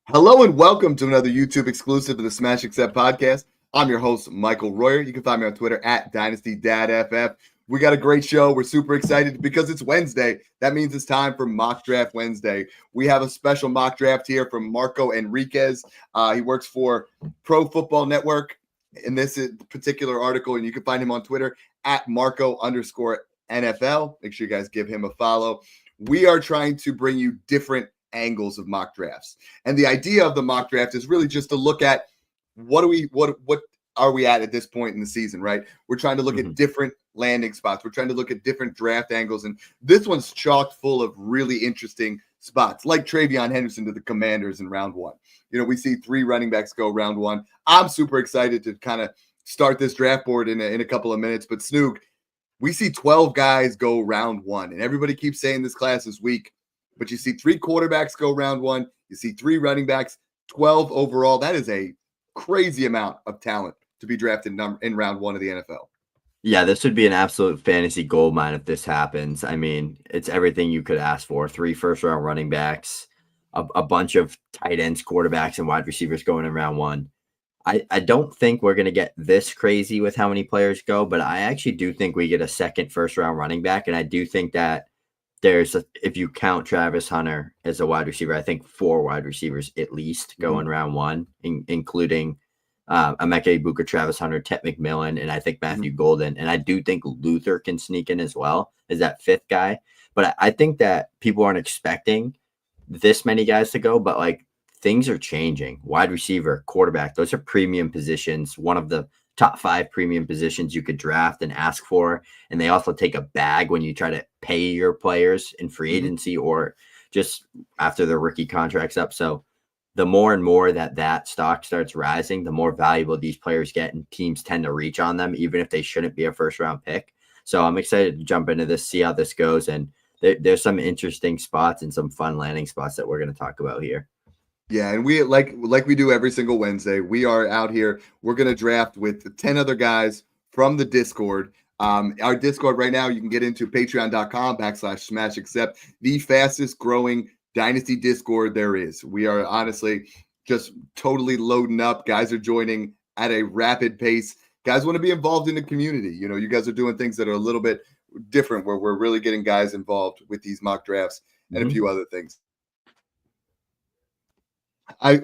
Hello and welcome to another YouTube exclusive of the Smash Accept podcast. I'm your host, Michael Royer. You can find me on Twitter at DynastyDadFF. We got a great show. We're super excited because it's Wednesday. That means it's time for Mock Draft Wednesday. We have a special mock draft here from Marco Enriquez. He works for Pro Football Network in this particular article, and you can find him on Twitter at Marco_NFL. Make sure you guys give him a follow. We are trying to bring you different angles of mock drafts. And the idea of the mock draft is really just to look at what are we at this point in the season, right? We're trying to look at different landing spots. We're trying to look at different draft angles. And this one's chock full of really interesting spots, like Travion Henderson to the Commanders in round one. You know, we see 3 running backs go round one. I'm super excited to kind of start this draft board in a couple of minutes. But Snoog, we see 12 guys go round one. And everybody keeps saying this class is weak. But you see 3 quarterbacks go round one. You see 3 running backs, 12 overall. That is a crazy amount of talent to be drafted in round one of the NFL. Yeah, this would be an absolute fantasy goldmine if this happens. I mean, it's everything you could ask for. 3 first-round running backs, a bunch of tight ends, quarterbacks, and wide receivers going in round one. I don't think we're going to get this crazy with how many players go, but I actually do think we get a second first-round running back, and I do think that if you count Travis Hunter as a wide receiver, I think 4 wide receivers at least go in round one, including Emeka Ibuka, Travis Hunter, Tet McMillan, and I think Matthew Golden. And I do think Luther can sneak in as well as that 5th guy. But I think that people aren't expecting this many guys to go, but like things are changing. Wide receiver, quarterback, those are premium positions. One of the top 5 premium positions you could draft and ask for. And they also take a bag when you try to pay your players in free agency or just after their rookie contract's up. So the more and more that stock starts rising, the more valuable these players get, and teams tend to reach on them, even if they shouldn't be a first round pick. So I'm excited to jump into this, see how this goes. And there's some interesting spots and some fun landing spots that we're going to talk about here. Yeah, and we like we do every single Wednesday. We are out here. We're going to draft with 10 other guys from the Discord. Our Discord right now, you can get into patreon.com/smashaccept, the fastest growing Dynasty Discord there is. We are honestly just totally loading up. Guys are joining at a rapid pace. Guys want to be involved in the community. You know, you guys are doing things that are a little bit different where we're really getting guys involved with these mock drafts and a few other things.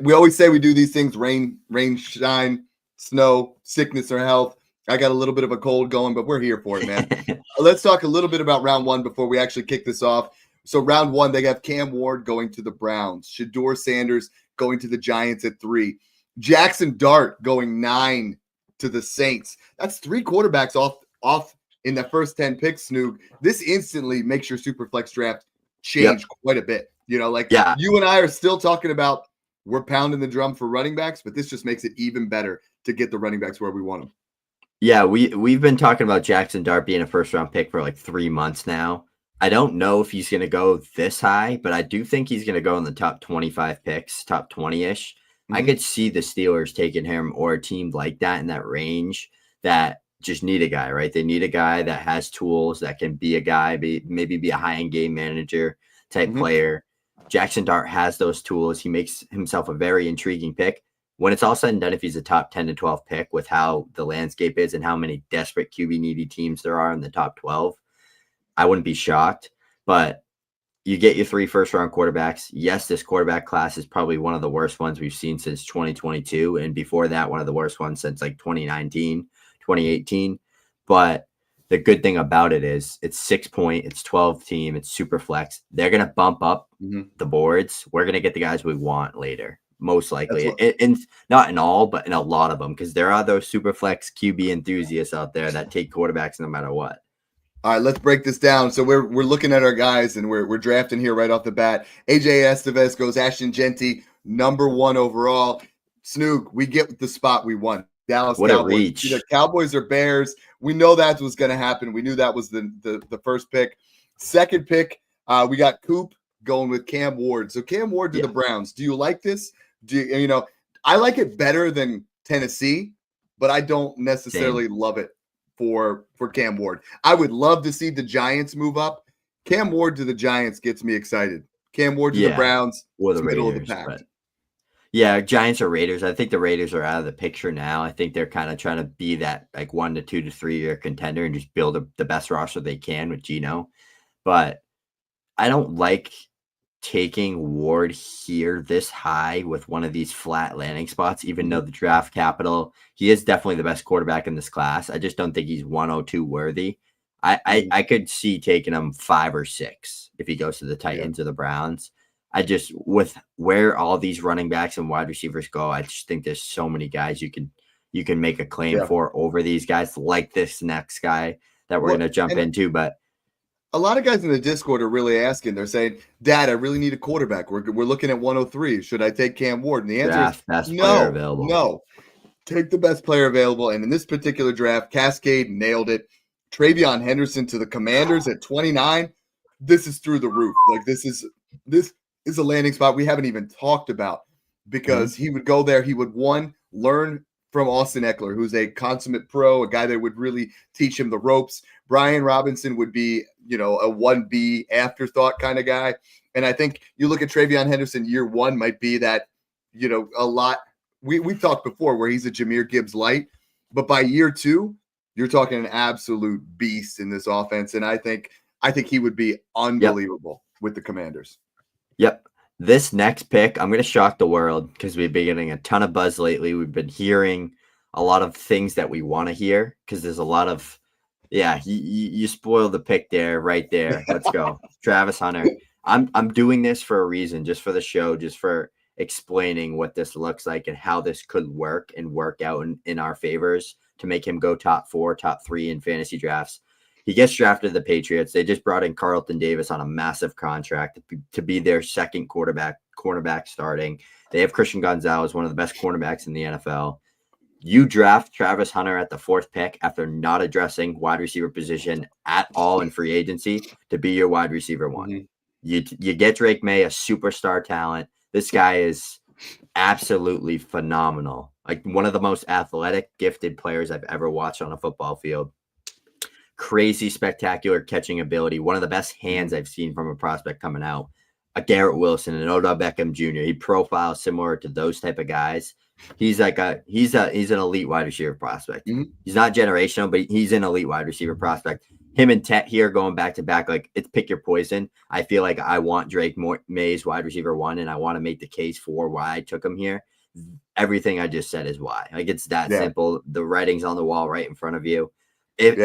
We always say we do these things, rain, shine, snow, sickness, or health. I got a little bit of a cold going, but we're here for it, man. Let's talk a little bit about round one before we actually kick this off. So round one, they have Cam Ward going to the Browns, Shedeur Sanders going to the Giants at 3, Jackson Dart going 9 to the Saints. That's 3 quarterbacks off in the first 10 picks, Snoog. This instantly makes your Superflex draft change quite a bit. You know, you and I are still talking about we're pounding the drum for running backs, but this just makes it even better to get the running backs where we want them. Yeah, we've been talking about Jackson Dart being a first-round pick for like 3 months now. I don't know if he's going to go this high, but I do think he's going to go in the top 25 picks, top 20-ish. I could see the Steelers taking him or a team like that in that range that just need a guy, right? They need a guy that has tools, that can be a guy, maybe be a high-end game manager type player. Jackson Dart has those tools. He makes himself a very intriguing pick. When it's all said and done, if he's a top 10 to 12 pick with how the landscape is and how many desperate QB needy teams there are in the top 12, I wouldn't be shocked. But you get your 3 first-round quarterbacks. Yes, this quarterback class is probably one of the worst ones we've seen since 2022. And before that, one of the worst ones since like 2019, 2018. But the good thing about it is it's 6-point, it's 12 team, it's super flex. They're going to bump up the boards. We're going to get the guys we want later, most likely. And not in all, but in a lot of them, because there are those super flex QB enthusiasts out there that take quarterbacks no matter what. All right, let's break this down. So we're looking at our guys, and we're drafting here right off the bat. AJ Estevez goes Ashton Genty, number 1 overall. Snoog, we get the spot we want. Dallas what Cowboys. A reach. Either Cowboys or Bears. We know that was going to happen. We knew that was the first pick. Second pick, we got Coop going with Cam Ward. So Cam Ward to the Browns. Do you like this? I like it better than Tennessee, but I don't necessarily love it for Cam Ward. I would love to see the Giants move up. Cam Ward to the Giants gets me excited. Cam Ward to the Browns, or the middle Raiders, of the pack. Yeah, Giants or Raiders. I think the Raiders are out of the picture now. I think they're kind of trying to be that like 1 to 2 to 3 year contender and just build the best roster they can with Geno. But I don't like taking Ward here this high with one of these flat landing spots, even though the draft capital, he is definitely the best quarterback in this class. I just don't think he's 102 worthy. I could see taking him 5 or 6 if he goes to the Titans or the Browns. I just, with where all these running backs and wide receivers go, I just think there's so many guys you can make a claim for over these guys, like this next guy that we're going to jump into. But a lot of guys in the Discord are really asking. They're saying, Dad, I really need a quarterback. We're looking at 103. Should I take Cam Ward? And the answer is no. No. Take the best player available. And in this particular draft, Cascade nailed it. Travion Henderson to the Commanders at 29. This is through the roof. Like this is a landing spot we haven't even talked about, because he would go there. He would learn from Austin Eckler, who's a consummate pro, a guy that would really teach him the ropes. Brian Robinson would be, a 1B afterthought kind of guy. And I think you look at Travion Henderson, year one might be that, a lot. We've talked before where he's a Jahmyr Gibbs light, but by year two, you're talking an absolute beast in this offense. And I think he would be unbelievable with the Commanders. Yep. This next pick, I'm going to shock the world because we've been getting a ton of buzz lately. We've been hearing a lot of things that we want to hear because there's a lot of, you spoiled the pick there, right there. Let's go. Travis Hunter. I'm doing this for a reason, just for the show, just for explaining what this looks like and how this could work and work out in our favors to make him go top 4, top 3 in fantasy drafts. He gets drafted to the Patriots. They just brought in Carlton Davis on a massive contract to be their second cornerback starting. They have Christian Gonzalez, one of the best cornerbacks in the NFL. You draft Travis Hunter at the 4th pick after not addressing wide receiver position at all in free agency to be your wide receiver 1. You get Drake May, a superstar talent. This guy is absolutely phenomenal. Like one of the most athletic, gifted players I've ever watched on a football field. Crazy, spectacular catching ability. One of the best hands I've seen from a prospect coming out. A Garrett Wilson and Odell Beckham Jr. He profiles similar to those type of guys. He's like he's an elite wide receiver prospect. He's not generational, but he's an elite wide receiver prospect. Him and Tet here going back to back, like it's pick your poison. I feel like I want Drake May's wide receiver 1, and I want to make the case for why I took him here. Everything I just said is why. Like it's that simple. The writing's on the wall right in front of you. If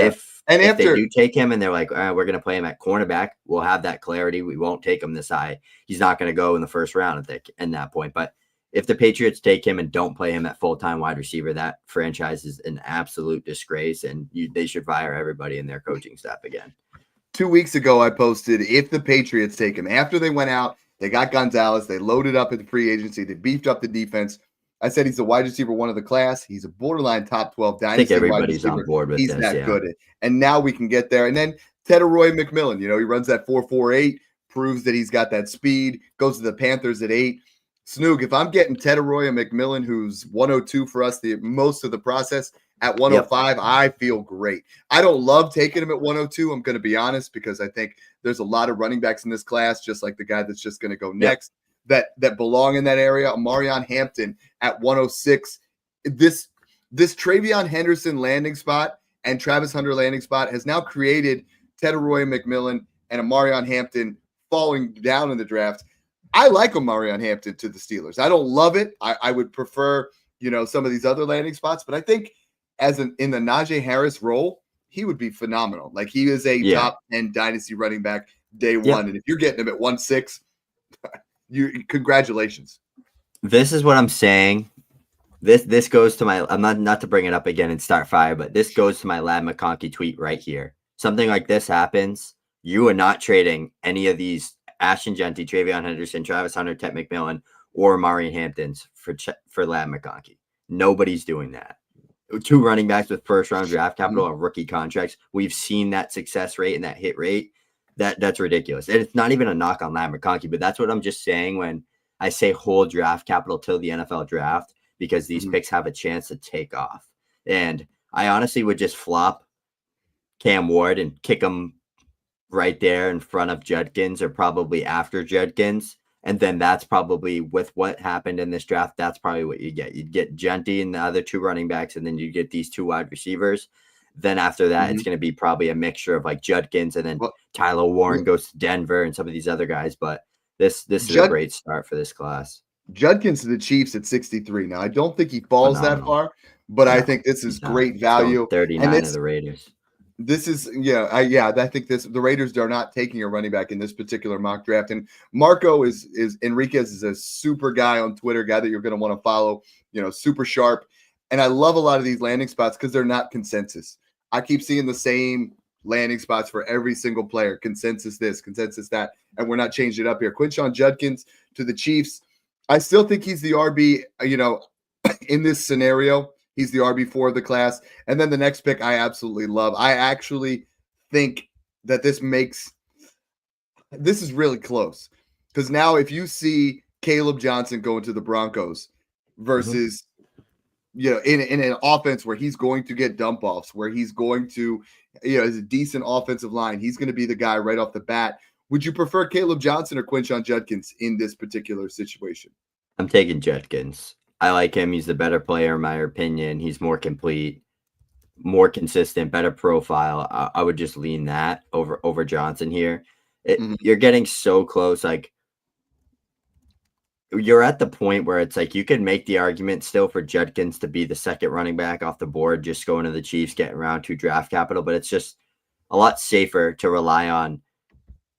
they do take him and they're like, we're going to play him at cornerback, we'll have that clarity. We won't take him this high. He's not going to go in the first round at that point. But if the Patriots take him and don't play him at full-time wide receiver, that franchise is an absolute disgrace, and they should fire everybody in their coaching staff again. 2 weeks ago, I posted, if the Patriots take him, after they went out, they got Gonzalez, they loaded up at the free agency, they beefed up the defense. I said he's the wide receiver 1 of the class. He's a borderline top 12 dynasty. I think everybody's on board with this. He's that good. And now we can get there. And then Tedoroy McMillan, he runs that 4.48, proves that he's got that speed, goes to the Panthers at 8. Snoog, if I'm getting Tedoroy McMillan, who's 102 for us, the most of the process, at 105, I feel great. I don't love taking him at 102, I'm going to be honest, because I think there's a lot of running backs in this class, just like the guy that's just going to go next, that belong in that area. Marion Hampton at 106. This Travion Henderson landing spot and Travis Hunter landing spot has now created Tedoroy McMillan and Marion Hampton falling down in the draft. I like Marion Hampton to the Steelers. I don't love it. I would prefer, some of these other landing spots, but I think in the Najee Harris role, he would be phenomenal. Like he is a top 10 dynasty running back day one. And if you're getting him at 1.6, congratulations. This is what I'm saying. This goes to my, I'm not to bring it up again and start fire, but this goes to my Lad McConkey tweet right here. Something like this happens. You are not trading any of these Ashton Genty, Travion Henderson, Travis Hunter, Tet McMillan, or Marion Hamptons for Lad McConkey. Nobody's doing that. 2 running backs with first-round draft capital on rookie contracts. We've seen that success rate and that hit rate. That's ridiculous. And it's not even a knock on Lad McConkey, but that's what I'm just saying when I say hold draft capital till the NFL draft, because these picks have a chance to take off. And I honestly would just flop Cam Ward and kick him right there in front of Judkins, or probably after Judkins, And then that's probably, with what happened in this draft, that's probably what you get. You'd get Genty and the other 2 running backs, and then you get these 2 wide receivers. Then after that, it's going to be probably a mixture of like Judkins, and then Tyler Warren goes to Denver and some of these other guys. But this is a great start for this class. Judkins to the Chiefs at 63. Now, I don't think he falls that far, but I think this is great value. 39 of the Raiders. This is I think the Raiders are not taking a running back in this particular mock draft. And Marco is Enriquez is a super guy on Twitter, guy that you're going to want to follow, super sharp. And I love a lot of these landing spots because they're not consensus. I keep seeing the same landing spots for every single player. Consensus this, consensus that, and we're not changing it up here. Quinshon Judkins to the Chiefs. I still think he's the RB, in this scenario. He's the RB4 of the class. And then the next pick I absolutely love. I actually think that this is really close. Because now if you see Caleb Johnson going to the Broncos versus, in an offense where he's going to get dump offs, where he's going to, is a decent offensive line, he's going to be the guy right off the bat. Would you prefer Caleb Johnson or Quinshon Judkins in this particular situation? I'm taking Judkins. I like him. He's the better player, in my opinion. He's more complete, more consistent, better profile. I would just lean that over Johnson here. You're getting so close. Like, you're at the point where it's like you could make the argument still for Judkins to be the second running back off the board, just going to the Chiefs, getting around 2 draft capital. But it's just a lot safer to rely on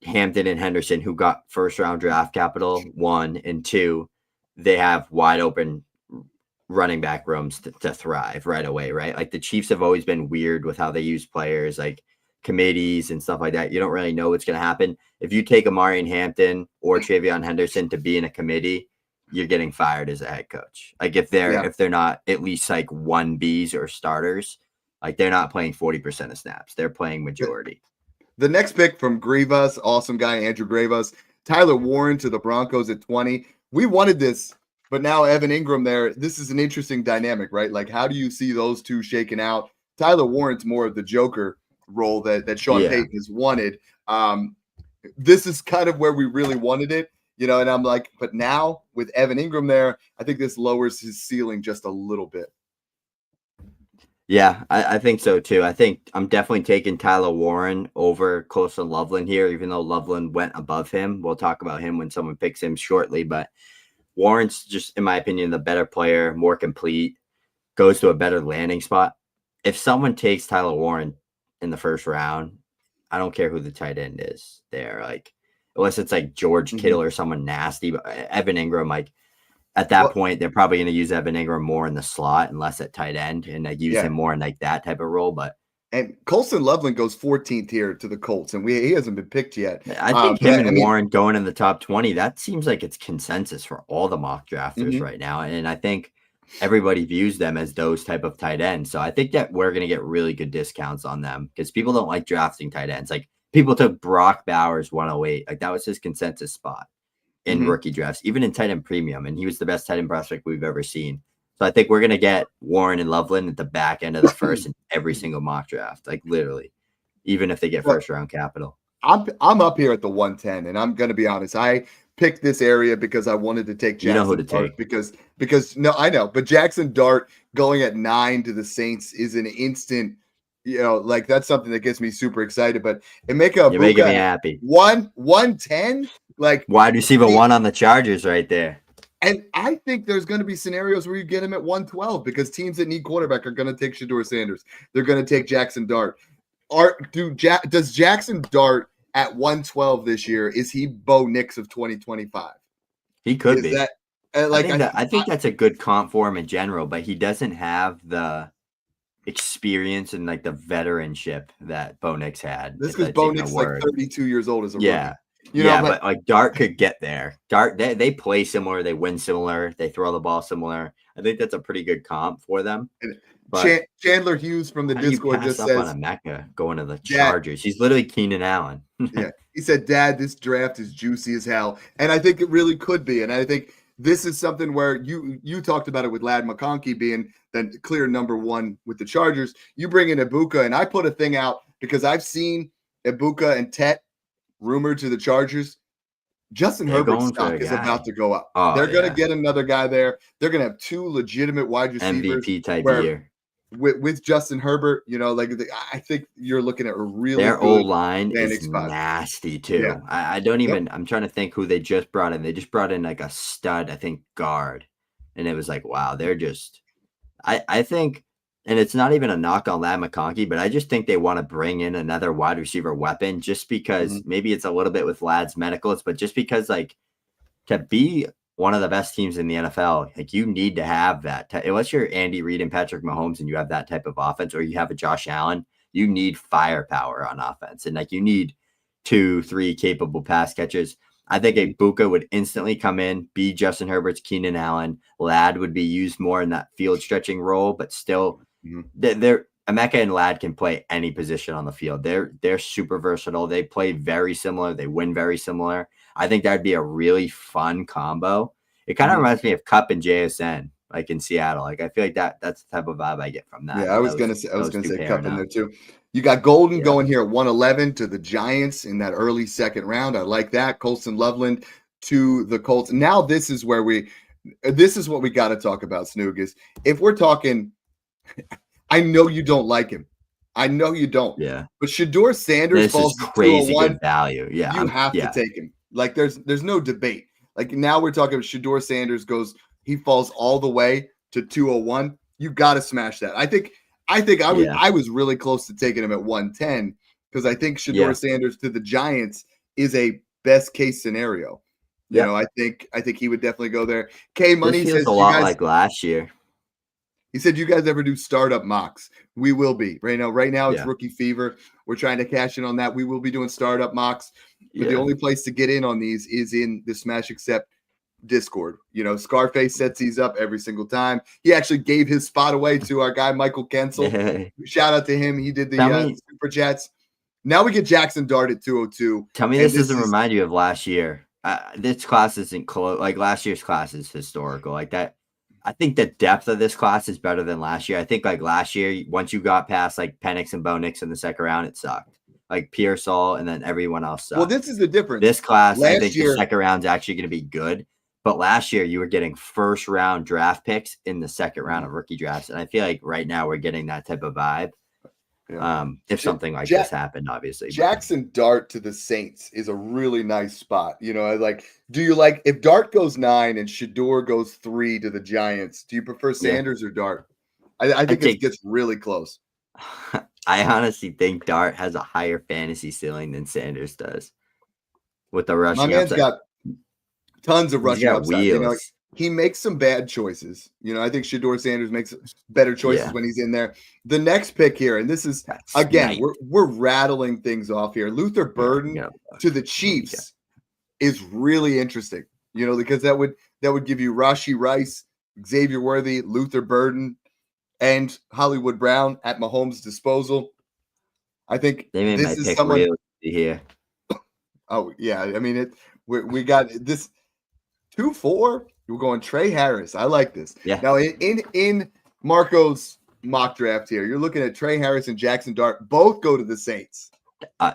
Hampton and Henderson, who got first-round draft capital, 1, and 2. They have wide open running back rooms to thrive right away, right? Like, the Chiefs have always been weird with how they use players, like committees and stuff like that. You don't really know what's going to happen. If you take Amari and Hampton or Travion Henderson to be in a committee, you're getting fired as a head coach. Like, if they're not at least like 1Bs or starters, like, they're not playing 40% of snaps. They're playing majority. The next pick from Grivas, awesome guy, Andrew Grivas, Tyler Warren to the Broncos at 20. We wanted this, but now Evan Ingram there. This is an interesting dynamic, right? Like, how do you see those two shaking out? Tyler Warren's more of the Joker role that Sean Payton has wanted. This is kind of where we really wanted it, and I'm like, but now with Evan Ingram there, I think this lowers his ceiling just a little bit. Yeah, I think so too. I think I'm definitely taking Tyler Warren over Colson Loveland here, even though Loveland went above him. We'll talk about him when someone picks him shortly, but Warren's just, in my opinion, the better player, more complete, goes to a better landing spot. If someone takes Tyler Warren in the first round, I don't care who the tight end is there. Like, unless it's like George Kittle or someone nasty, but Evan Ingram, like, at that point, they're probably going to use Evan Ingram more in the slot and less at tight end, and like use him more in like that type of role. And Colson Loveland goes 14th here to the Colts, and he hasn't been picked yet. I think him and Warren going in the top 20, that seems like it's consensus for all the mock drafters right now. And I think everybody views them as those type of tight ends. So I think that we're going to get really good discounts on them because people don't like drafting tight ends. Like, people took Brock Bowers 108. Like, that was his consensus spot in rookie drafts, even in tight end premium. And he was the best tight end prospect we've ever seen. So I think we're going to get Warren and Loveland at the back end of the first in every single mock draft, like literally, even if they get first round capital. I'm up here at the 110, and I'm going to be honest. I picked this area because I wanted to take Jackson Dart because no, I know, but Jackson Dart going at 9 to the Saints is an instant, like, that's something that gets me super excited. But you're making me happy. 110, like wide receiver 1 on the Chargers right there. And I think there's going to be scenarios where you get him at 112 because teams that need quarterback are going to take Shedeur Sanders. They're going to take Jackson Dart. Does Jackson Dart at 112 this year, is he Bo Nix of 2025? He could be. I think that's a good comp for him in general, but he doesn't have the experience and like the veteranship that Bo Nix had. This is Bo Nix like 32 years old as a rookie. But like Dart could get there. Dart, they play similar, they win similar, they throw the ball similar. I think that's a pretty good comp for them. But Chandler Hughes from the Discord just says on a Mecca going to the Chargers. He's literally Keenan Allen. He said, "Dad, this draft is juicy as hell," and I think it really could be. And I think this is something where you talked about it with Ladd McConkey being the clear number 1 with the Chargers. You bring in Ibuka, and I put a thing out because I've seen Ibuka and Tet rumored to the Chargers. Justin They're Herbert's going for stock a is about guy. to go up. Oh, They're going to yeah. get another guy there. They're going to have 2 legitimate wide receivers MVP type where year. with Justin Herbert, I think you're looking at a really Their good O-line landing is spot. nasty Yeah. too. I don't Yep. even. I'm trying to think who they just brought in. They just brought in like a stud, I think, guard, and it was like, wow, they're just. I think, and it's not even a knock on Lad McConkey, but I just think they want to bring in another wide receiver weapon, just because maybe it's a little bit with Lad's medicals, but just because like to be one of the best teams in the NFL, like you need to have that. Unless you're Andy Reid and Patrick Mahomes and you have that type of offense, or you have a Josh Allen, you need firepower on offense, and like you need 2-3 capable pass catchers. I think a Buka would instantly come in, be Justin Herbert's Keenan Allen. Lad would be used more in that field stretching role, but still, they're Emeka and Lad can play any position on the field. They're super versatile. They play very similar. They win very similar. I think that'd be a really fun combo. It kind of reminds me of Cup and JSN, like in Seattle. Like I feel like that's the type of vibe I get from that. Yeah, I was gonna say Cup in up. there too. You got Golden going here at 111 to the Giants in that early second round. I like that. Colston Loveland to the Colts. Now this is what we got to talk about, Snoog, is if we're talking, I know you don't like him. I know you don't. Yeah. But Shedeur Sanders this falls is crazy to 201, good value. Yeah. You have to take him. Like there's no debate. Like now we're talking Shedeur Sanders he falls all the way to 201. You got to smash that. I think I was really close to taking him at 110 because I think Shedeur Sanders to the Giants is a best case scenario. You know, I think he would definitely go there. K Money this says feels a lot like last year. He said, "You guys ever do startup mocks? We will be right now. It's rookie fever. We're trying to cash in on that. We will be doing startup mocks, but the only place to get in on these is in the Smash Accept Discord. You know, Scarface sets these up every single time. He actually gave his spot away to our guy Michael Kensel. Shout out to him. He did the super chats. Now we get Jackson Dart at 202. Tell me this doesn't remind you of last year. This class isn't close. Like last year's class is historical. Like that. I think the depth of this class is better than last year. I think like last year, once you got past like Penix and Bo Nix in the second round, it sucked. Like Pearsall and then everyone else sucked. Well, this is the difference. This class, I think the second round is actually going to be good. But last year, you were getting first round draft picks in the second round of rookie drafts. And I feel like right now we're getting that type of vibe. If something like this happened, obviously. Jackson Dart to the Saints is a really nice spot. You know, do you like if Dart goes 9 and Shedeur goes 3 to the Giants? Do you prefer Sanders or Dart? I think it gets really close. I honestly think Dart has a higher fantasy ceiling than Sanders does. With the rushing My man's upside. got tons of rushing upside. Wheels. You know, he makes some bad choices. You know, I think Shedeur Sanders makes better choices when he's in there. The next pick here, and this is we're rattling things off here. Luther Burden to the Chiefs is really interesting. You know, because that would give you Rashee Rice, Xavier Worthy, Luther Burden, and Hollywood Brown at Mahomes' disposal. I think they made my pick really here. Oh yeah, I mean we got this 2-4. We're going Trey Harris. I like this. Yeah. Now in Marco's mock draft here, you're looking at Trey Harris and Jackson Dart. Both go to the Saints.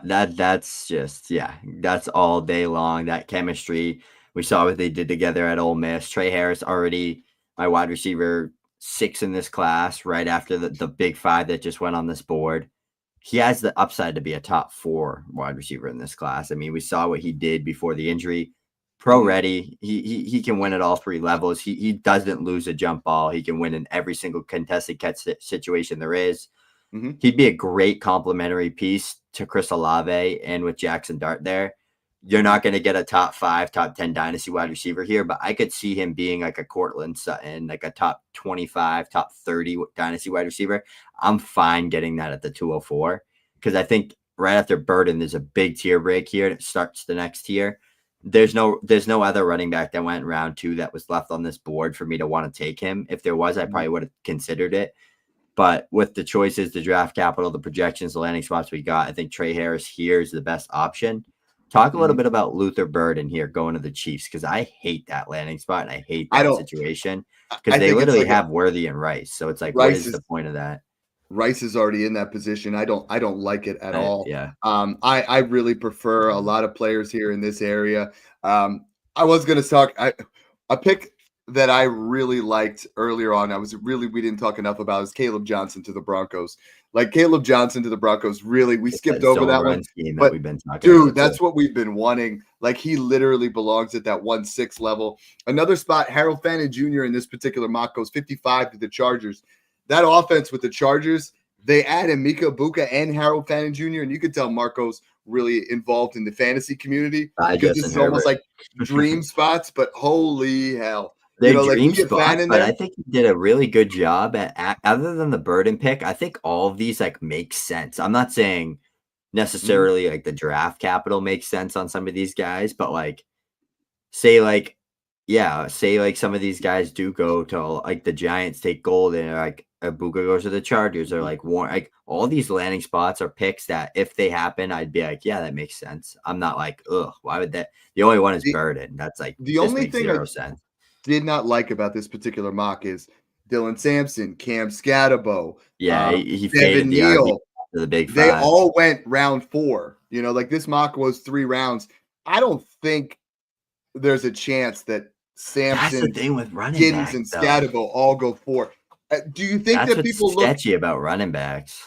That's just that's all day long. That chemistry. We saw what they did together at Ole Miss. Trey Harris already my wide receiver 6 in this class, right after the big 5 that just went on this board. He has the upside to be a top 4 wide receiver in this class. I mean, we saw what he did before the injury. Pro ready. He can win at all 3 levels. He doesn't lose a jump ball. He can win in every single contested catch situation there is. He'd be a great complementary piece to Chris Olave, and with Jackson Dart there, you're not going to get a top 5, top 10 dynasty wide receiver here, but I could see him being like a Cortland Sutton, like a top 25, top 30 dynasty wide receiver. I'm fine getting that at the 204 because I think right after Burden, there's a big tier break here. And it starts the next tier. There's no other running back that went round 2 that was left on this board for me to want to take him. If there was, I probably would have considered it. But with the choices, the draft capital, the projections, the landing spots we got, I think Trey Harris here is the best option. Talk a little bit about Luther Burden here going to the Chiefs because I hate that landing spot and I hate that situation because they literally have Worthy and Rice. So it's like, what is the point of that? Rice is already in that position. I don't like it at all. Yeah. I really prefer a lot of players here in this area. I was going to talk a pick that I really liked earlier on. We didn't talk enough about is Caleb Johnson to the Broncos. Like Caleb Johnson to the Broncos, really, we skipped over that one. Scheme that but we've been talking dude, about that's too. what we've been wanting. Like he literally belongs at that 1-6 level. Another spot, Harold Fannin Jr. in this particular mock goes 55 to the Chargers. That offense with the Chargers, they added Mika Buka and Harold Fannin Jr. And you could tell Marco's really involved in the fantasy community because this is almost like dream spots, but holy hell. They're like dream you get spots, Fannin but there. I think he did a really good job at other than the Burden pick. I think all of these like make sense. I'm not saying necessarily like the draft capital makes sense on some of these guys, but like say like some of these guys do go to like the Giants take Golden or like Ibuka goes to the Chargers or like Warren, like all these landing spots are picks that if they happen, I'd be like, yeah, that makes sense. I'm not like, ugh, why would that? The only one is Burden. That's like the this only makes thing zero sense. Did not like about this particular mock is Dylan Sampson, Cam Scatabo, Yeah, he Devin faded the RB Neal. to the big They five. all went round 4. Like this mock was 3 rounds. I don't think there's a chance that Sampson, That's the thing with running Giddens, backs, and though. Scatabo all go 4. Do you think That's that what's people sketchy about running backs?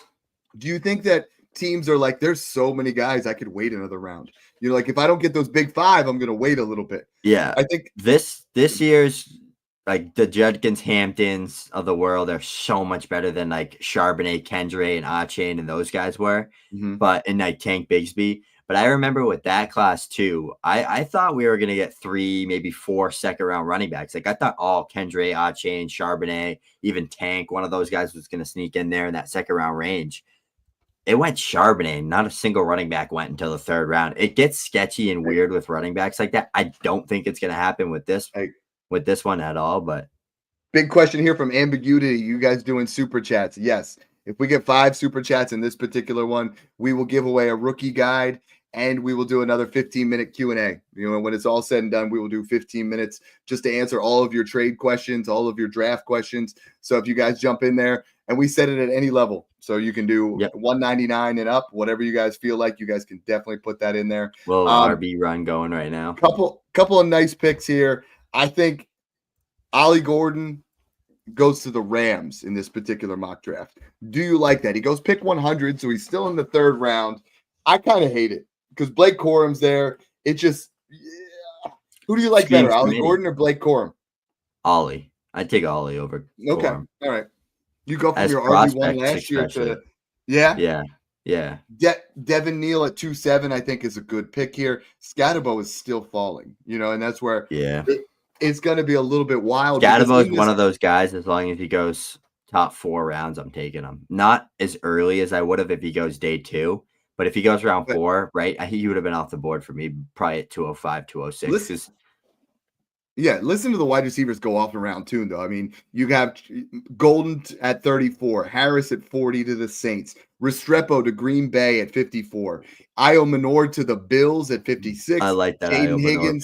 Do you think that teams are like, there's so many guys I could wait another round? Like if I don't get those big 5, I'm gonna wait a little bit. Yeah, I think this year's like the Judkins Hamptons of the world are so much better than like Charbonnet, Kendre, and Achane and those guys were. But in like Tank Bigsby. But I remember with that class too, I thought we were gonna get 3, maybe 4 second round running backs. Like I thought all Kendre, Achane, Charbonnet, even Tank, one of those guys was gonna sneak in there in that second round range. It went Charbonnet. Not a single running back went until the 3rd round. It gets sketchy and weird with running backs like that. I don't think it's going to happen with this one at all. But big question here from Ambiguity. You guys doing super chats? Yes. If we get 5 super chats in this particular one, we will give away a rookie guide and we will do another 15-minute Q&A. When it's all said and done, we will do 15 minutes just to answer all of your trade questions, all of your draft questions. So if you guys jump in there, and we set it at any level. So you can do $199 and up, whatever you guys feel like. You guys can definitely put that in there. Little RB run going right now. Couple of nice picks here. I think Ollie Gordon goes to the Rams in this particular mock draft. Do you like that? He goes pick 100, so he's still in the 3rd round. I kind of hate it because Blake Corum's there. It just, who do you like better, Ollie Gordon or Blake Corum? Ollie. I'd take Ollie over Corum. All right. You go from your RB1 last year to Devin Neal at 2.7, I think, is a good pick here. Scatabo is still falling, and that's where it's going to be a little bit wild. Scatabo is one of those guys. As long as he goes top 4 rounds, I'm taking him. Not as early as I would have if he goes day 2, but if he goes round 4, right, he would have been off the board for me probably at 205, 206. Listen to the wide receivers go off in round 2, though. I mean, you have Golden at 34, Harris at 40 to the Saints, Restrepo to Green Bay at 54, Io Menord to the Bills at 56. I like that. Jaden Higgins.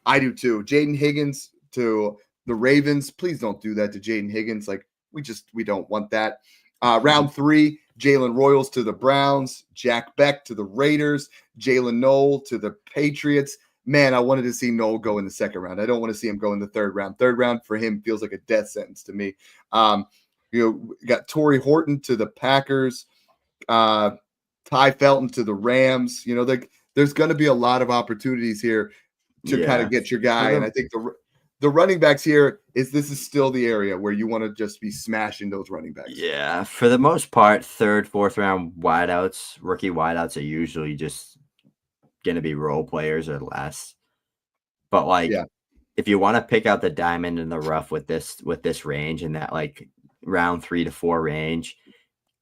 I do too. Jaden Higgins to the Ravens. Please don't do that to Jaden Higgins. Like we don't want that. Round 3, Jalen Royals to the Browns, Jack Beck to the Raiders, Jalen Noel to the Patriots. Man, I wanted to see Noel go in the 2nd round. I don't want to see him go in the 3rd round. 3rd round for him feels like a death sentence to me. We got Torrey Horton to the Packers, Ty Felton to the Rams. There's going to be a lot of opportunities here to kind of get your guy. And I think the running backs here this is still the area where you want to just be smashing those running backs. Yeah, for the most part, 3rd, 4th round wideouts, rookie wideouts are usually just going to be role players or less. But if you want to pick out the diamond in the rough with this range and that like round 3 to 4 range,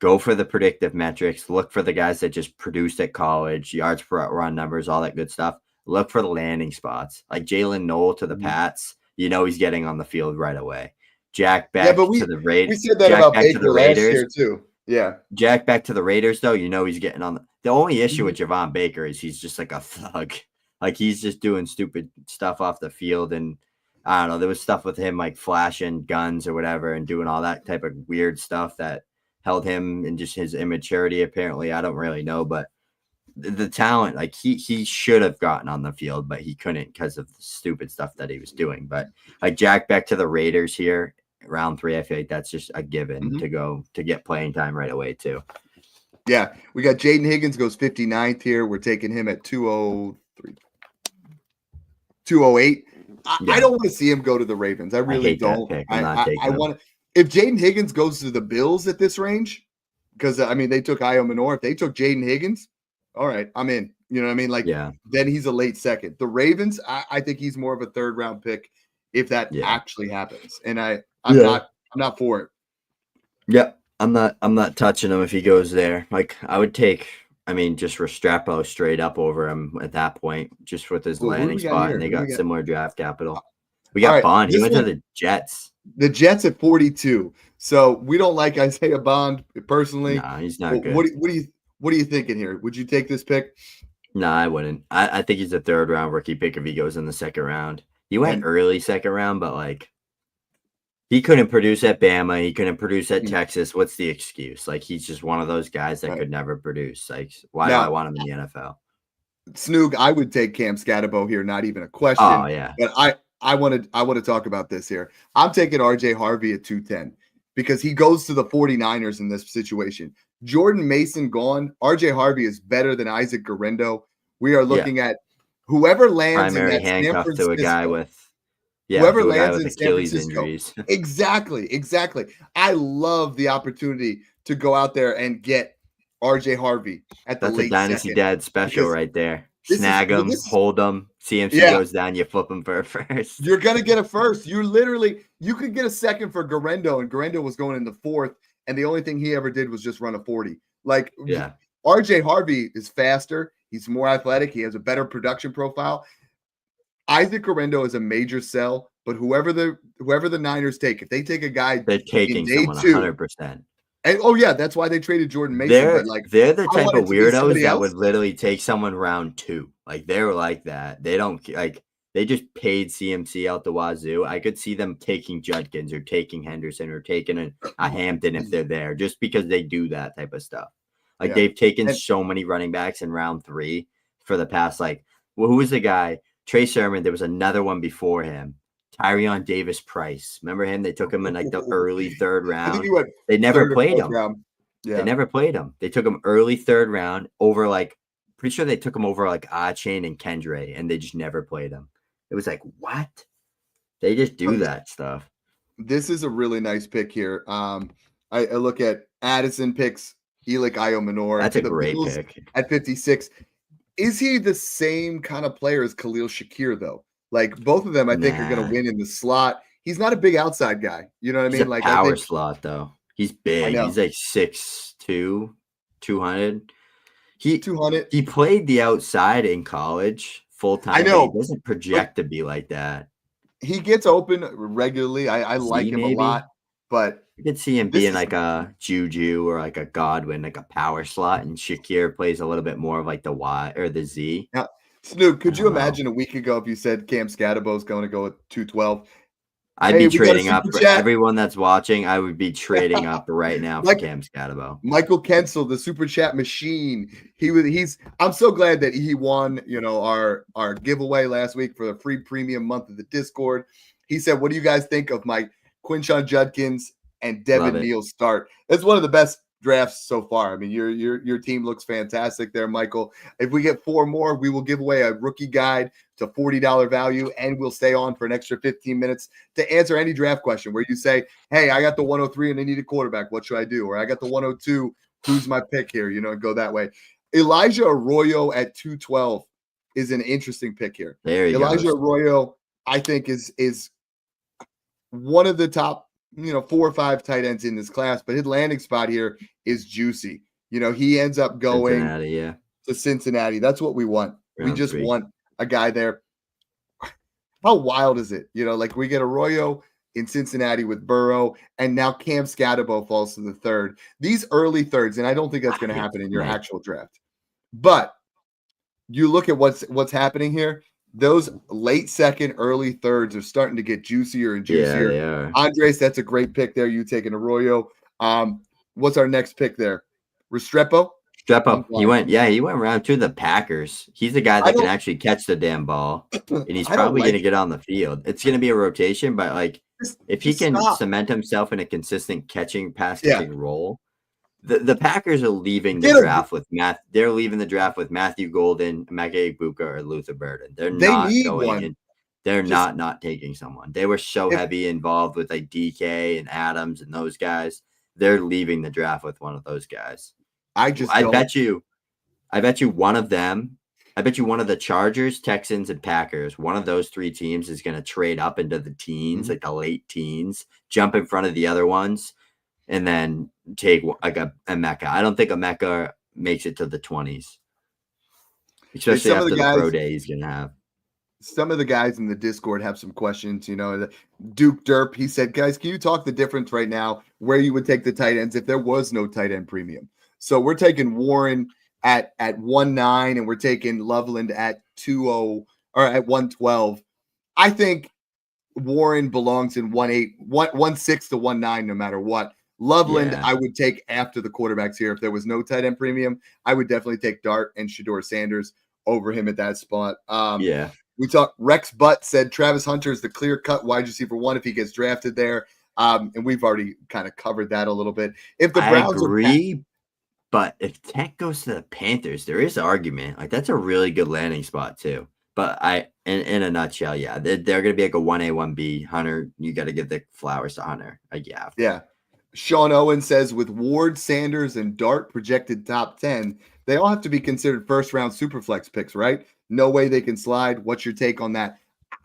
go for the predictive metrics. Look for the guys that just produced at college, yards per run numbers, all that good stuff. Look for the landing spots like Jalen Noel to the Pats. He's getting on the field right away. Jack Beck to the Raiders. We said that about Baker last year too. Yeah. Jack Beck to the Raiders, though, he's getting on the only issue with Javon Baker is he's just like a thug. Like he's just doing stupid stuff off the field. And I don't know, there was stuff with him like flashing guns or whatever and doing all that type of weird stuff that held him and just his immaturity. Apparently, I don't really know, but the talent, like he should have gotten on the field, but he couldn't because of the stupid stuff that he was doing. But like Jack Beck to the Raiders here, round 3, I feel like that's just a given to get playing time right away too. Yeah, we got Jaden Higgins goes 59th here. We're taking him at 203, 208. I don't want to see him go to the Ravens. I really don't. I want if Jaden Higgins goes to the Bills at this range, because I mean they took Io Manor. If they took Jaden Higgins, all right, I'm in. You know what I mean? Like, then he's a late second. The Ravens, I think he's more of a 3rd round pick if that actually happens. And I'm not for it. Yeah, I'm not touching him if he goes there. Like, I would take, I mean, just Restrepo straight up over him at that point, just with his landing spot, and they got similar draft capital. We got Bond. He went to the Jets. The Jets at 42. So we don't like Isaiah Bond personally. No, he's not good. What are you thinking here? Would you take this pick? No, I wouldn't. I think he's a 3rd round rookie pick if he goes in the 2nd round. He went early 2nd round, but like he couldn't produce at Bama. He couldn't produce at Texas. What's the excuse? Like he's just one of those guys that could never produce. Like why do I want him in the NFL? Snoog, I would take Cam Scatterbo here, not even a question. Oh yeah. But I want to talk about this here. I'm taking RJ Harvey at 210 because he goes to the 49ers in this situation. Jordan Mason gone. RJ Harvey is better than Isaac Guerrero. We are looking at whoever lands primary in that handcuff San Francisco, to a guy with whoever lands in Achilles San Francisco. Injuries. Exactly. I love the opportunity to go out there and get RJ Harvey at the late That's a Dynasty second. Dad special right there. Snag him, hold him. CMC goes down, you flip him for a first. You're gonna get a first. You could get a second for Guerrero, and Guerrero was going in the 4th. And the only thing he ever did was just run a 40. Like, RJ Harvey is faster. He's more athletic. He has a better production profile. Isaac Guerrero is a major sell, but whoever the Niners take, if they take a guy, they're taking someone 100%. And that's why they traded Jordan Mason. They're the type of weirdos that would literally take someone round 2. Like they're like that. They don't like. They just paid CMC out the wazoo. I could see them taking Judkins or taking Henderson or taking a Hampton if they're there, just because they do that type of stuff. Like they've taken so many running backs in round 3 for the past. Like, who was the guy? Trey Sermon. There was another one before him. Tyrion Davis Price. Remember him? They took him in like the early 3rd round. They never played him. They never played him. They took him early 3rd round over like. Pretty sure they took him over like Achane and Kendre, and they just never played him. It was like, what? They just do that stuff. This is a really nice pick here. I look at Addison picks Elik Io Manor. That's a great pick. At 56. Is he the same kind of player as Khalil Shakir, though? Like, both of them, I think, are going to win in the slot. He's not a big outside guy. You know what I mean? Like power slot, though. He's big. He's like 6'2", 200. 200. He played the outside in college. Full time. I know. He doesn't project to be like that. He gets open regularly. I like him a lot, but you could see him being like a Juju or like a Godwin, like a power slot, and Shakir plays a little bit more of like the Y or the Z. Now, Snoop, could you imagine a week ago if you said Cam Scatterbo is going to go at 212? I'd be trading up for everyone that's watching. I would be trading up right now for Cam Scatterbo. Michael Kensel, the super chat machine. I'm so glad that he won, our giveaway last week for the free premium month of the Discord. He said, "What do you guys think of my Quinshon Judkins and Devin Neal start?" It's one of the best drafts so far. I mean, your team looks fantastic there, Michael. If we get 4 more, we will give away a rookie guide to $40 value, and we'll stay on for an extra 15 minutes to answer any draft question where you say, "Hey, I got the 103 and I need a quarterback. What should I do?" Or "I got the 102. Who's my pick here?" Go that way. Elijah Arroyo at 212 is an interesting pick here. There you Elijah Arroyo, I think, is one of the top 4 or 5 tight ends in this class, but his landing spot here is juicy. He ends up going to Cincinnati. That's what we want. We just want a guy there. How wild is it? Like we get Arroyo in Cincinnati with Burrow, and now Cam Scatterbo falls to the 3rd. These early 3rds, and I don't think that's going to happen in your actual draft. But you look at what's happening here. Those late 2nd, early 3rds are starting to get juicier and juicier. Yeah, they are. Andres, that's a great pick there. You taking Arroyo. What's our next pick there? Restrepo? I'm Strepo, blind. he went round to the Packers. He's the guy I that can don't actually catch the damn ball, and he's I don't probably going like to it. get on the field. It's going to be a rotation, but like if he Just can stop. cement himself in a consistent pass Yeah. catching role, the Packers are leaving the Get him. draft with They're leaving the draft with Matthew Golden, Emeka Egbuka, or Luther Burden. They're They not need going one. in. They're Just not taking someone. They were so if heavy involved with like DK and Adams and those guys. They're leaving the draft with one of those guys. I just I don't. bet you one of them. I bet you one of the Chargers, Texans, and Packers, one of those three teams is going to trade up into the teens, like the late teens, jump in front of the other ones, and then take like a Mecca. I don't think a Mecca makes it to the 20s, especially some of after the the pro guys day he's going to have. some of the guys in the Discord have some questions. Duke Derp, he said, guys, can you talk the difference right now where you would take the tight ends if there was no tight end premium? So we're taking Warren at 1.9 and we're taking Loveland at 2.0 or at 1.12. I think Warren belongs in 1.8, 1.6 to 1.9 no matter what. Loveland, Yeah. I would take after the quarterbacks here. If there was no tight end premium, I would definitely take Dart and Shador Sanders over him at that spot. Yeah. We talked. Rex Butt said Travis Hunter is the clear-cut wide receiver one if he gets drafted there. And we've already kind of covered that a little bit. If the Browns agree, but if Tech goes to the Panthers, there is argument. Like that's a really good landing spot too. But in a nutshell, yeah, they're going to be like a 1A, 1B. Hunter, you got to give the flowers to Hunter. Like, yeah. Sean Owen says with Ward, Sanders, and Dart projected top 10, they all have to be considered first-round Superflex picks, right? No way they can slide. What's your take on that?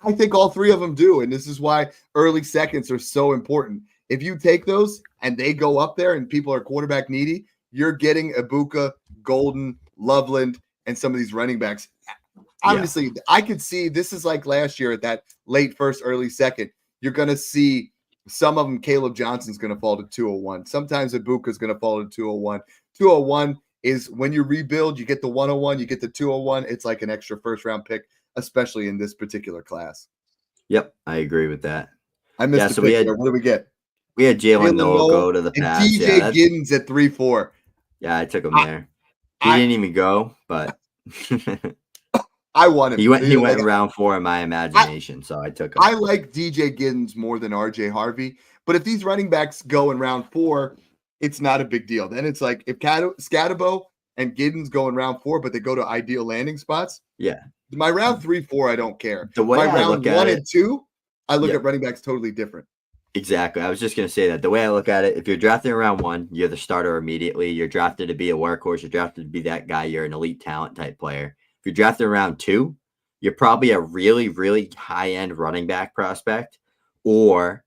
I think all three of them do, and this is why early seconds are so important. If you take those and they go up there and people are quarterback needy, you're getting Ibuka, Golden, Loveland, and some of these running backs. Honestly, I could see this is like last year at that late first, early second. You're going to see some of them. Caleb Johnson's going to fall to 201. Sometimes Ibuka's going to fall to 201. 201 is when you rebuild, you get the 101, you get the 201. It's like an extra first round pick, especially in this particular class. Yep, I agree with that. I missed the pick there. What do we get? We had Jalen Noel go to the Pats. DJ Giddens at 3-4. Yeah, I took him there. He didn't even go, but I want him. He went round 4 in my imagination, so I took him. I like DJ Giddens more than RJ Harvey, but if these running backs go in round 4, it's not a big deal. Then it's like if Scatabo and Giddens go in round 4, but they go to ideal landing spots. Yeah. My round 3, 4, I don't care. The way my I round 1 and 2, I look at running backs totally different. Exactly. I was just going to say that. The way I look at it, if you're drafted in round 1, you're the starter immediately. You're drafted to be a workhorse. You're drafted to be that guy. You're an elite talent type player. If you're drafted in round 2, you're probably a really, really high-end running back prospect, or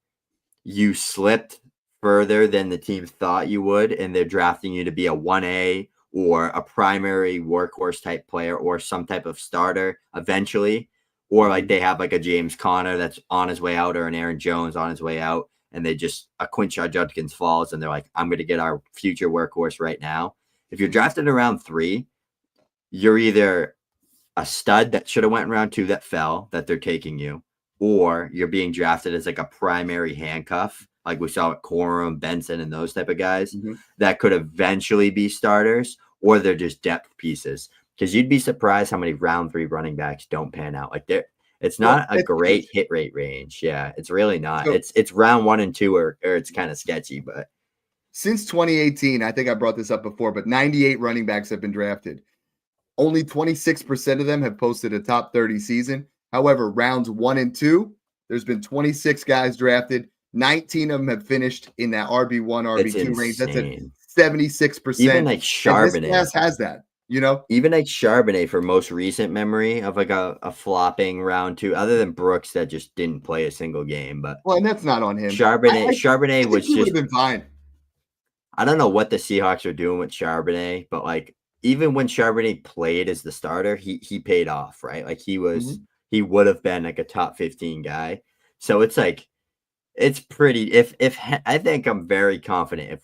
you slipped further than the team thought you would, and they're drafting you to be a 1A or a primary workhorse type player or some type of starter eventually. Or like they have like a James Conner that's on his way out or an Aaron Jones on his way out, and they just a Quinshon Judkins falls and they're like, I'm going to get our future workhorse right now. If you're drafted in round 3, you're either a stud that should have went in round 2 that fell, that they're taking you, or you're being drafted as like a primary handcuff, like we saw with Corum, Benson, and those type of guys that could eventually be starters, or they're just depth pieces. Because you'd be surprised how many round 3 running backs don't pan out. Like it's not a great hit rate range. Yeah, it's really not. So, it's round 1 and 2 or it's kind of sketchy. But since 2018, I think I brought this up before, but 98 running backs have been drafted. Only 26% of them have posted a top 30 season. However, rounds 1 and 2, there's been 26 guys drafted. 19 of them have finished in that RB1, RB2 range. That's at 76%. Even like Charbonnet. This class has that. Even like Charbonnet for most recent memory of like a flopping round 2, other than Brooks that just didn't play a single game. But and that's not on him. Charbonnet was just been fine. I don't know what the Seahawks are doing with Charbonnet, but like even when Charbonnet played as the starter, he paid off, right? Like he would have been like a top 15 guy. So it's like it's pretty. If I think I'm very confident if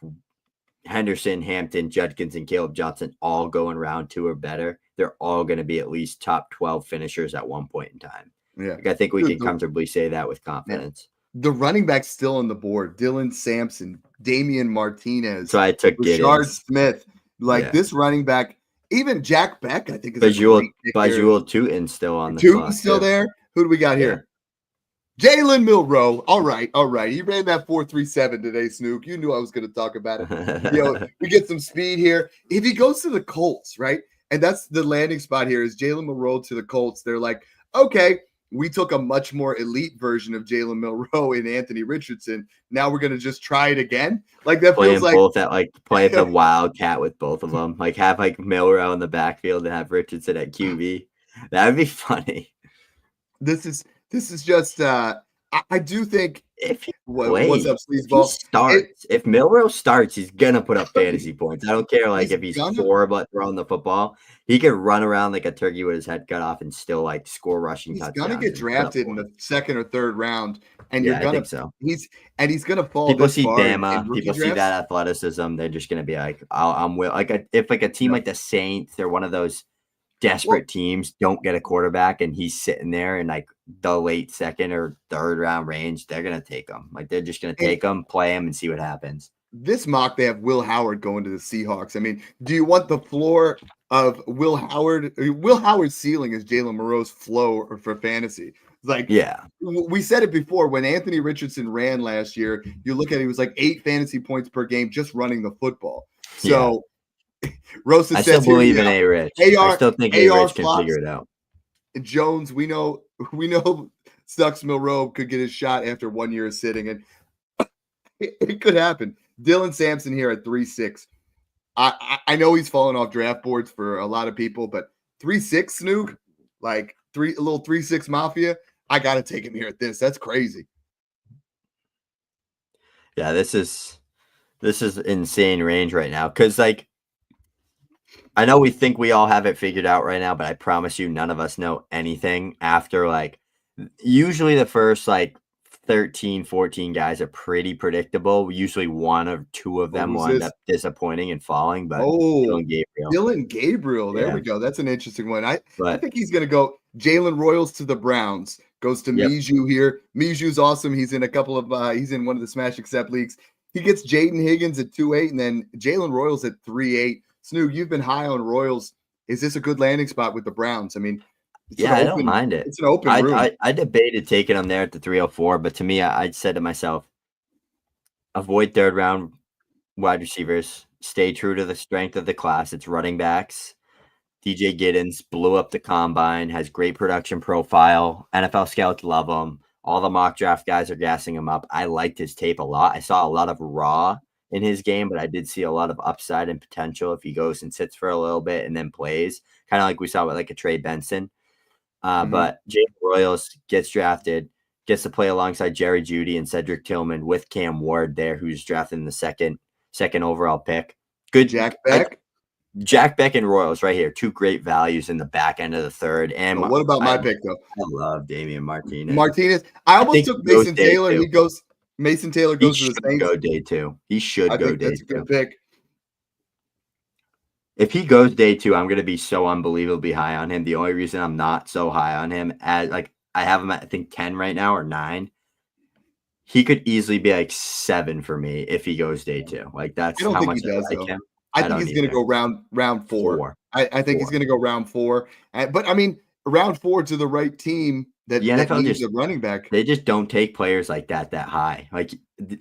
Henderson, Hampton, Judkins, and Caleb Johnson all go in round 2 or better, they're all going to be at least top 12 finishers at one point in time. Yeah, like I think we can comfortably say that with confidence. the running back's still on the board. Dylan Sampson, Damian Martinez, So I took Rashard Giddens. Smith. Like Yeah. this running back, even Jack Beck, I think is a great pick here. Bajul Tootin still on the Tootin's clock. still too. there. Who do we got here? Jalen Milroe. All right. He ran that 4.37 today, Snook. You knew I was going to talk about it. We get some speed here. If he goes to the Colts, right? And that's the landing spot here is Jalen Milroe to the Colts. They're like, okay, we took a much more elite version of Jalen Milroe in Anthony Richardson. Now we're going to just try it again. Like that Playing feels like both at play the wildcat with both of them. Like have Milroe in the backfield and have Richardson at QB. That would be funny. This is just I do think if he what's up, Sleazeball? If Milroe starts, he's gonna put up fantasy points. I don't care if he's horrible at throwing the football. He could run around like a turkey with his head cut off and still score rushing touchdowns. He's gonna get drafted in the second or third round, and I think so. He's gonna fall. People see Bama, people see that athleticism. They're just gonna be like, I'm will if a team like the Saints, they're one of those desperate teams, don't get a quarterback, and he's sitting there in the late second or third round range, they're gonna take him. They're just gonna take him, play him, and see what happens. This mock, they have Will Howard going to the Seahawks. I mean, do you want the floor of Will Howard? Will Howard's ceiling is Jalen Milroe's floor for fantasy. We said it before when Anthony Richardson ran last year. You look at it, he was 8 fantasy points per game just running the football. So. Rosa I says still believe in A-Rich. I still think A-Rich can figure it out. Jones, we know Sucks Milroe could get his shot after 1 year of sitting, and it could happen. Dylan Sampson here at 3.6. I know he's fallen off draft boards for a lot of people, but 3.6 Snook, a little 3.6 Mafia. I got to take him here at this. That's crazy. Yeah, this is insane range right now because I know we think we all have it figured out right now, but I promise you none of us know anything after usually the first 13, 14 guys are pretty predictable. Usually one or two of them will end up disappointing and falling, but Dylan Gabriel. There we go. That's an interesting one. I think he's going to go Jalen Royals to the Browns, goes to Mijou here. Mijou's awesome. He's in a couple of he's in one of the Smash Accept leagues. He gets Jaden Higgins at 2.8 and then Jalen Royals at 3.8. Snoog, you've been high on Royals. Is this a good landing spot with the Browns? I mean, I don't mind it. It's an open room. I debated taking him there at the 304, but to me, I said to myself, avoid third round wide receivers. Stay true to the strength of the class. It's running backs. DJ Giddens blew up the combine, has great production profile. NFL scouts love him. All the mock draft guys are gassing him up. I liked his tape a lot. I saw a lot of raw in his game, but I did see a lot of upside and potential if he goes and sits for a little bit and then plays, kind of like we saw with a Trey Benson. But Jalen Royals gets drafted, gets to play alongside Jerry Jeudy and Cedric Tillman with Cam Ward there, who's drafted in the second overall pick. Good Jack Beck. Jack Beck and Royals right here. 2 great values in the back end of the third. And what about my pick though? I love Damian Martinez. I almost took Mason Taylor. Mason Taylor goes to the Saints. Go day 2. He should go day 2. That's a good pick. If he goes day 2, I'm going to be so unbelievably high on him. The only reason I'm not so high on him, as I have him at I think 10 right now or 9. He could easily be 7 for me if he goes day 2. That's how much I like him. I think he's going to go round 4. I think he's going to go round 4. But I mean, round 4 to the right team. That needs a running back. They just don't take players like that high.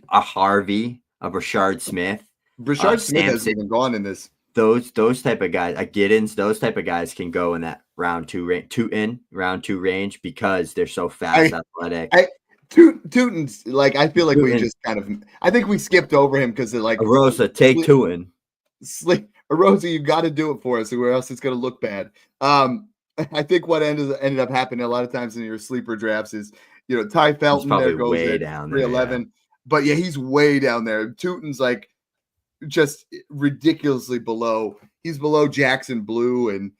A Harvey, a Rashard Smith. Rashard Smith hasn't even gone in this. Those type of guys, Giddens, those type of guys can go in that round 2 range because they're so fast, athletic. Tootin's I feel like we just I think we skipped over him because they're Rosa, take Tootin. Rosa, you got to do it for us, or else it's going to look bad. I think what ended up happening a lot of times in your sleeper drafts is, Ty Felton there goes way down 311. Yeah. But yeah, he's way down there. Tootin's just ridiculously below. He's below Jackson Blue and,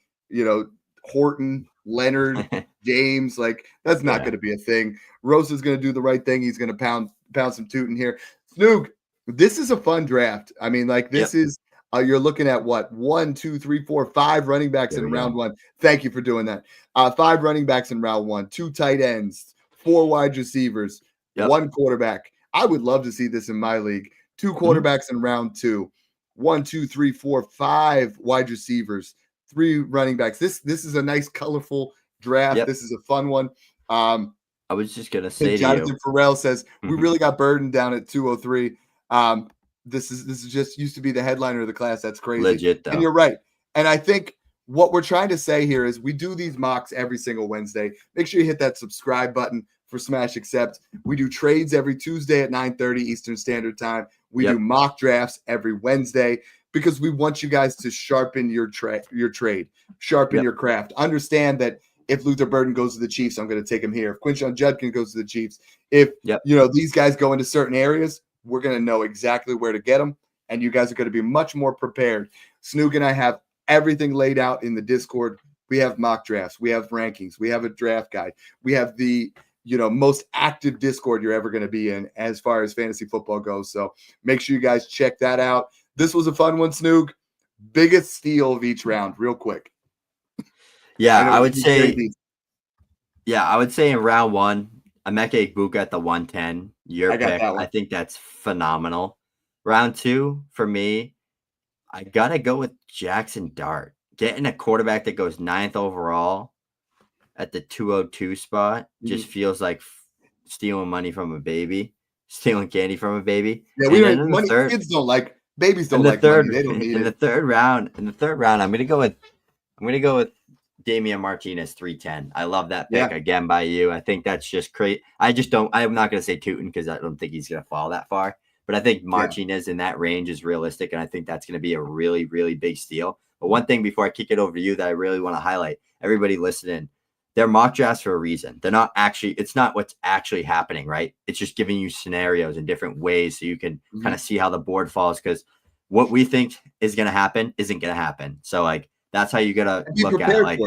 Horton, Leonard, James. That's not going to be a thing. Rosa's going to do the right thing. He's going to pound some Tootin here. Snoog, this is a fun draft. I mean, this is. You're looking at what? 1, 2, 3, 4, 5 running backs in round 1. Thank you for doing that. 5 running backs in round 1, 2 tight ends, 4 wide receivers. Yep. one quarterback. I would love to see this in my league. Two quarterbacks in round 2. 1, 2, 3, 4, 5 wide receivers, 3 running backs. This is a nice, colorful draft. Yep. This is a fun one. I was just gonna say to Jonathan you, Farrell says we Mhm. really got burdened down at 203. This is just used to be the headliner of the class. That's crazy. Legit And though. you're right. And I think what we're trying to say here is we do these mocks every single Wednesday. Make sure you hit that subscribe button for Smash Accept. We do trades every Tuesday at 9:30 Eastern Standard Time. We Yep. do mock drafts every Wednesday because we want you guys to sharpen your trade, sharpen Yep. your craft. Understand that if Luther Burden goes to the Chiefs, I'm going to take him here. If Quinshon Judkins goes to the Chiefs, if Yep. these guys go into certain areas, we're going to know exactly where to get them, and you guys are going to be much more prepared. Snoog and I have everything laid out in the Discord. We have mock drafts, we have rankings, we have a draft guide, we have the most active Discord you're ever going to be in as far as fantasy football goes. So make sure you guys check that out. This was a fun one, Snoog. Biggest steal of each round, real quick. Yeah, I would say. These. Yeah, I would say in round 1, Emeka Egbuka at the 110. Your I got pick. that one. I think that's phenomenal. Round 2 for me, I gotta go with Jackson Dart. Getting a quarterback that goes 9th overall at the 202 spot just feels like stealing money from a baby, stealing candy from a baby. Yeah, And we then don't in the money. third, Kids don't like babies. Don't in the like third, money. They don't need in the it. third round, I'm gonna go with Damian Martinez 310. I love that pick again by you. I think that's just great. I'm not gonna say Tootin because I don't think he's gonna fall that far. But I think Martinez in that range is realistic, and I think that's going to be a really, really big steal. But one thing before I kick it over to you that I really want to highlight, everybody listening, they're mock drafts for a reason. They're not actually, it's not what's actually happening, right? It's just giving you scenarios in different ways so you can kind of see how the board falls, because what we think is going to happen isn't going to happen. So like, that's how you got to look at it. Like,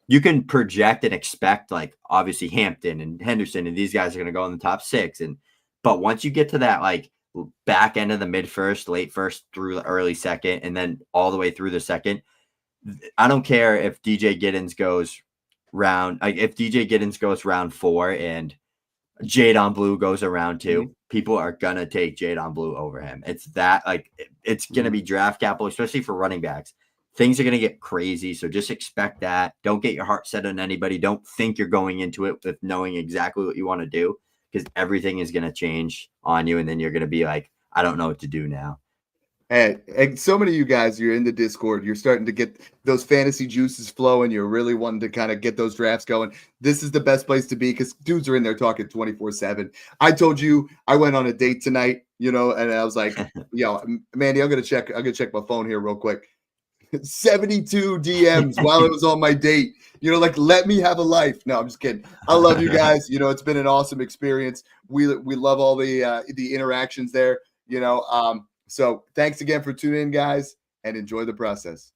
you can project and expect, like, obviously Hampton and Henderson and these guys are going to go in the top 6. But once you get to that, like, back end of the mid first, late first through the early second, and then all the way through the second, I don't care if DJ Giddens goes round 4 and Jadon Blue goes around 2, people are gonna take Jadon Blue over him. It's that, like, it's gonna be draft capital, especially for running backs. Things are gonna get crazy, so just expect that. Don't get your heart set on anybody. Don't think you're going into it with knowing exactly what you want to do, because everything is going to change on you, and then you're going to be like, I don't know what to do now. And so many of you guys, you're in the Discord, you're starting to get those fantasy juices flowing, you're really wanting to kind of get those drafts going. This is the best place to be because dudes are in there talking 24/7. I told you I went on a date tonight, and I was like, Mandy, I'm gonna check my phone here real quick. 72 DMs while I was on my date. Like, let me have a life. No, I'm just kidding. I love you guys. It's been an awesome experience. We love all the interactions there. So thanks again for tuning in, guys, and enjoy the process.